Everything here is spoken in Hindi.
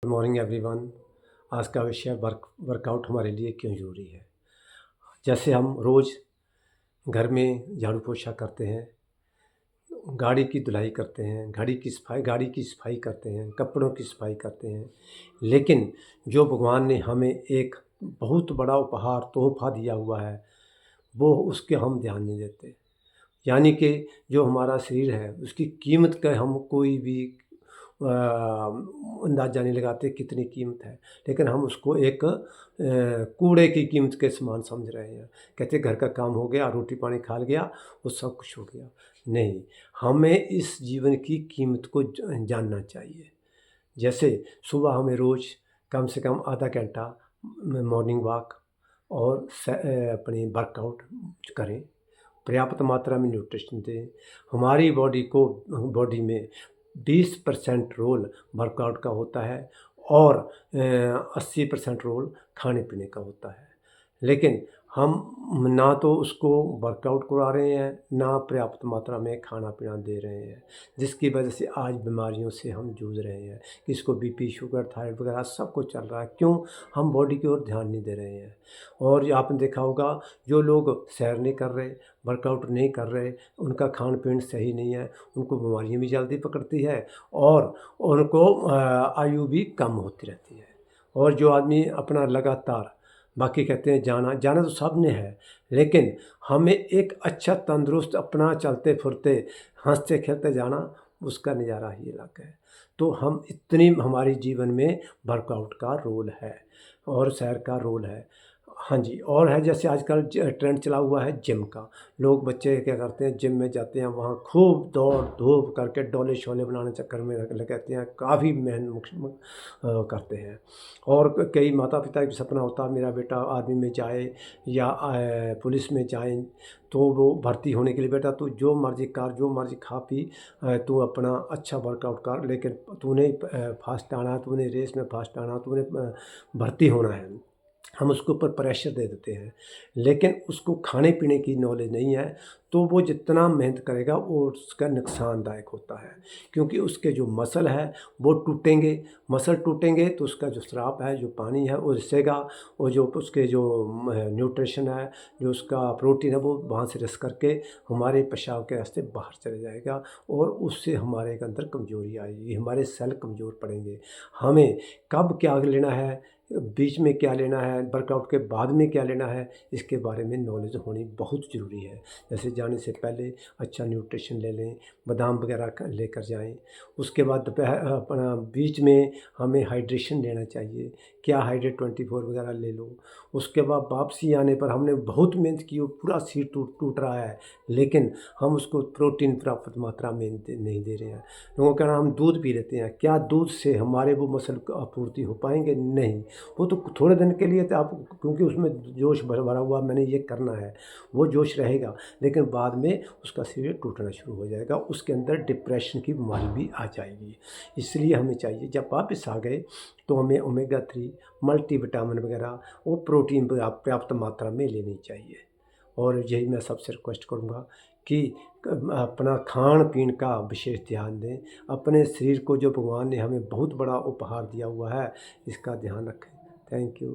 Morning everyone. आज का विषय वर्कआउट हमारे लिए क्यों ज़रूरी है। जैसे हम रोज़ घर में झाड़ू पोछा करते हैं, गाड़ी की धुलाई करते हैं, गाड़ी की सफाई करते हैं, कपड़ों की सफाई करते हैं, लेकिन जो भगवान ने हमें एक बहुत बड़ा उपहार तोहफ़ा दिया हुआ है, वो उसके हम ध्यान नहीं देते। यानी कि जो हमारा शरीर है उसकी कीमत का हम कोई भी अंदाज़ा नहीं लगाते कितनी कीमत है, लेकिन हम उसको एक कूड़े की कीमत के समान समझ रहे हैं। कहते घर का काम हो गया, रोटी पानी खा लिया, वो सब कुछ हो गया। नहीं, हमें इस जीवन की कीमत को जानना चाहिए। जैसे सुबह हमें रोज़ कम से कम आधा घंटा मॉर्निंग वॉक और अपनी वर्कआउट करें, पर्याप्त मात्रा में न्यूट्रिशन दें। हमारी बॉडी में 20% रोल वर्कआउट का होता है और 80% रोल खाने पीने का होता है। लेकिन हम ना तो उसको वर्कआउट करवा रहे हैं, ना पर्याप्त मात्रा में खाना पीना दे रहे हैं, जिसकी वजह से आज बीमारियों से हम जूझ रहे हैं। किसको बीपी, शुगर, थायराइड वगैरह सब कुछ चल रहा है। क्यों? हम बॉडी की ओर ध्यान नहीं दे रहे हैं। और ये आपने देखा होगा, जो लोग सैर नहीं कर रहे, वर्कआउट नहीं कर रहे, उनका खान पीन सही नहीं है, उनको बीमारियाँ भी जल्दी पकड़ती है और उनको आयु भी कम होती रहती है। और जो आदमी अपना लगातार, बाकी कहते हैं जाना तो सब ने है, लेकिन हमें एक अच्छा तंदुरुस्त अपना चलते फिरते हंसते खेलते जाना, उसका नज़ारा ही अलग है। तो हम इतनी हमारी जीवन में वर्कआउट का रोल है और सैर का रोल है। हाँ जी, और है जैसे आजकल ट्रेंड चला हुआ है जिम का। लोग बच्चे क्या करते हैं, जिम में जाते हैं, वहाँ खूब दौड़ धूप करके डोले शोले बनाने चक्कर में लगाते हैं, काफ़ी करते हैं। और कई माता पिता का सपना होता है मेरा बेटा आर्मी में जाए या पुलिस में जाए, तो वो भर्ती होने के लिए बेटा तू जो मर्ज़ी कर, जो मर्ज़ी खा पी, तू अपना अच्छा वर्कआउट कर, लेकिन तूने फास्ट आना, तूने रेस में फास्ट आना, तूने भर्ती होना है। हम उसके ऊपर प्रेशर दे देते हैं, लेकिन उसको खाने पीने की नॉलेज नहीं है, तो वो जितना मेहनत करेगा वो उसका नुकसानदायक होता है। क्योंकि उसके जो मसल है वो टूटेंगे, मसल टूटेंगे तो उसका जो स्राव है, जो पानी है वो रिसेगा, और जो उसके जो न्यूट्रिशन है, जो उसका प्रोटीन है, वो वहाँ से रिस करके हमारे पेशाब के रास्ते बाहर चले जाएगा और उससे हमारे अंदर कमज़ोरी आएगी, हमारे सेल कमज़ोर पड़ेंगे। हमें कब क्या लेना है, बीच में क्या लेना है, वर्कआउट के बाद में क्या लेना है, इसके बारे में नॉलेज होनी बहुत ज़रूरी है। जैसे जाने से पहले अच्छा न्यूट्रिशन ले लें, बादाम वगैरह लेकर जाएं। उसके बाद दोपहर अपना बीच में हमें हाइड्रेशन लेना चाहिए, क्या हाइड्रेट 24 वगैरह ले लो। उसके बाद वापसी आने पर हमने बहुत मेहनत की, वो पूरा शरीर टूट रहा है, लेकिन हम उसको प्रोटीन पर्याप्त मात्रा में नहीं दे रहे हैं। लोगों का कहना हम दूध पी लेते हैं, क्या दूध से हमारे वो मसल आपूर्ति हो पाएंगे? नहीं, वो तो थोड़े दिन के लिए तो आप, क्योंकि उसमें जोश भरा हुआ मैंने ये करना है, वो जोश रहेगा, लेकिन बाद में उसका शरीर टूटना शुरू हो जाएगा, उसके अंदर डिप्रेशन की बीमारी भी आ जाएगी। इसलिए हमें चाहिए जब वापस आ गए तो हमें ओमेगा 3 मल्टीविटामिन वगैरह वो प्रोटीन पर्याप्त मात्रा में लेनी चाहिए। और यही मैं सबसे रिक्वेस्ट करूँगा कि अपना खान पीन का विशेष ध्यान दें, अपने शरीर को जो भगवान ने हमें बहुत बड़ा उपहार दिया हुआ है, इसका ध्यान रखें। Thank you.